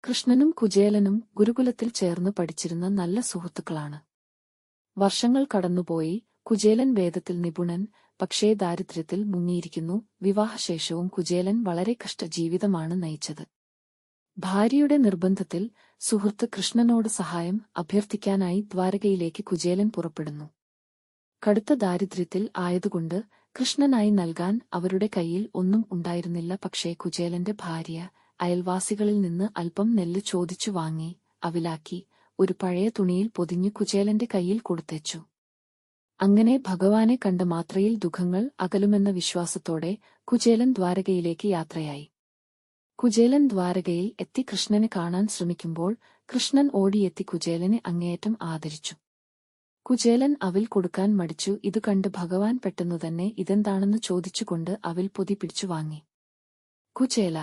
കൃഷ്ണനും കുചേലനും ഗുരുകുലത്തിൽ ചേർന്ന് പഠിച്ചിരുന്ന നല്ല സുഹൃത്തുക്കളാണ്. വർഷങ്ങൾ കടന്നുപോയി. കുചേലൻ വേദത്തിൽ നിപുണൻ, പക്ഷേ ദാരിദ്ര്യത്തിൽ മുങ്ങിയിരിക്കുന്നു. വിവാഹശേഷവും കുചേലൻ വളരെ കഷ്ടജീവിതമാണ് നയിച്ചത്. ഭാര്യയുടെ നിർബന്ധത്തിൽ സുഹൃത്ത് കൃഷ്ണനോട് സഹായം അഭ്യർത്ഥിക്കാനായി ദ്വാരകയിലേക്ക് കുചേലൻ പുറപ്പെടുന്നു. കടുത്ത ദാരിദ്ര്യത്തിൽ ആയതുകൊണ്ട് കൃഷ്ണനായി നൽകാൻ അവരുടെ കയ്യിൽ ഒന്നും ഉണ്ടായിരുന്നില്ല. പക്ഷേ കുചേലന്റെ ഭാര്യ അയൽവാസികളിൽ നിന്ന് അല്പം നെല്ല് ചോദിച്ചു വാങ്ങി അവിലാക്കി ഒരു പഴയ തുണിയിൽ പൊതിഞ്ഞു കുചേലന്റെ കയ്യിൽ കൊടുത്തയച്ചു. അങ്ങനെ ഭഗവാനെ കണ്ട മാത്രയിൽ ദുഃഖങ്ങൾ അകലുമെന്ന വിശ്വാസത്തോടെ കുചേലൻ ദ്വാരകയിലേക്ക് യാത്രയായി. കുചേലൻ ദ്വാരകയിൽ എത്തി കൃഷ്ണനെ കാണാൻ ശ്രമിക്കുമ്പോൾ കൃഷ്ണൻ ഓടിയെത്തി കുചേലനെ അങ്ങേയറ്റം ആദരിച്ചു. കുചേലൻ അവിൽ കൊടുക്കാൻ മടിച്ചു. ഇതു കണ്ട് ഭഗവാൻ പെട്ടെന്നുതന്നെ ഇതെന്താണെന്ന് ചോദിച്ചുകൊണ്ട് അവിൽ പൊതി പിടിച്ചു വാങ്ങി. കുചേല,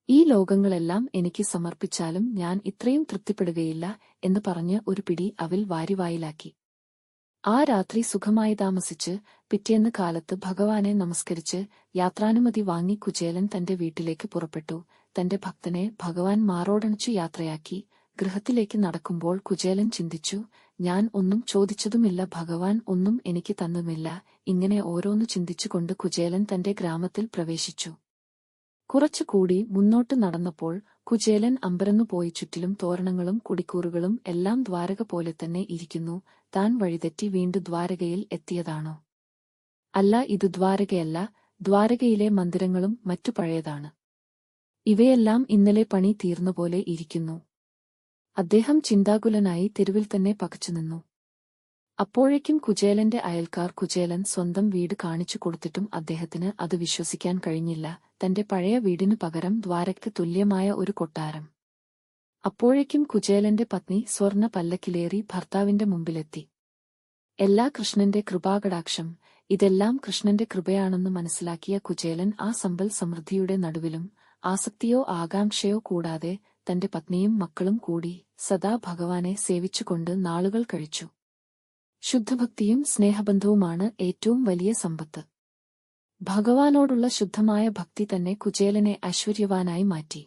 ഈ ലോകങ്ങളെല്ലാം എനിക്ക് സമർപ്പിച്ചാലും ഞാൻ ഇത്രയും തൃപ്തിപ്പെടുകയില്ല എന്ന് പറഞ്ഞ് ഒരു പിടി അവിൽ വാരിവായിലാക്കി. ആ രാത്രി സുഖമായി താമസിച്ച് പിറ്റേന്ന് കാലത്ത് ഭഗവാനെ നമസ്കരിച്ച് യാത്രാനുമതി വാങ്ങി കുചേലൻ തന്റെ വീട്ടിലേക്ക് പുറപ്പെട്ടു. തന്റെ ഭക്തനെ ഭഗവാൻ മാറോടണിച്ചു യാത്രയാക്കി. ഗൃഹത്തിലേക്ക് നടക്കുമ്പോൾ കുചേലൻ ചിന്തിച്ചു, ഞാൻ ഒന്നും ചോദിച്ചതുമില്ല, ഭഗവാൻ ഒന്നും എനിക്ക് തന്നുമില്ല. ഇങ്ങനെ ഓരോന്നു ചിന്തിച്ചുകൊണ്ട് കുചേലൻ തന്റെ ഗ്രാമത്തിൽ പ്രവേശിച്ചു. കുറച്ചുകൂടി മുന്നോട്ട് നടന്നപ്പോൾ കുചേലൻ അമ്പരന്നുപോയി. ചുറ്റിലും തോരണങ്ങളും കുടിക്കൂറുകളും എല്ലാം ദ്വാരക പോലെ തന്നെ ഇരിക്കുന്നു. താൻ വഴിതെറ്റി വീണ്ടും ദ്വാരകയിൽ എത്തിയതാണോ? അല്ല, ഇത് ദ്വാരകയല്ല. ദ്വാരകയിലെ മന്ദിരങ്ങളും മറ്റു പഴയതാണ്. ഇവയെല്ലാം ഇന്നലെ പണി തീർന്നപോലെ ഇരിക്കുന്നു. അദ്ദേഹം ചിന്താകുലനായി തെരുവിൽ തന്നെ പകച്ചുനിന്നു. അപ്പോഴേക്കും കുചേലന്റെ അയൽക്കാർ കുചേലൻ സ്വന്തം വീട് കാണിച്ചു കൊടുത്തിട്ടും അദ്ദേഹത്തിന് അത് വിശ്വസിക്കാൻ കഴിഞ്ഞില്ല. തന്റെ പഴയ വീടിനു പകരം ദ്വാരയ്ക്ക് തുല്യമായ ഒരു കൊട്ടാരം. അപ്പോഴേക്കും കുചേലന്റെ പത്നി സ്വർണ പല്ലക്കിലേറി ഭർത്താവിന്റെ മുമ്പിലെത്തി. എല്ലാ കൃഷ്ണന്റെ കൃപാകടാക്ഷം, ഇതെല്ലാം കൃഷ്ണന്റെ കൃപയാണെന്ന് മനസ്സിലാക്കിയ കുചേലൻ ആ സമ്പൽ സമൃദ്ധിയുടെ നടുവിലും ആസക്തിയോ ആകാംക്ഷയോ കൂടാതെ തന്റെ പത്നിയും മക്കളും കൂടി സദാ ഭഗവാനെ സേവിച്ചുകൊണ്ട് നാളുകൾ കഴിച്ചു. ശുദ്ധഭക്തിയും സ്നേഹബന്ധവുമാണ് ഏറ്റവും വലിയ സമ്പത്ത്. ഭഗവാനോടുള്ള ശുദ്ധമായ ഭക്തി തന്നെ കുചേലനെ ഐശ്വര്യവാനായി മാറ്റി.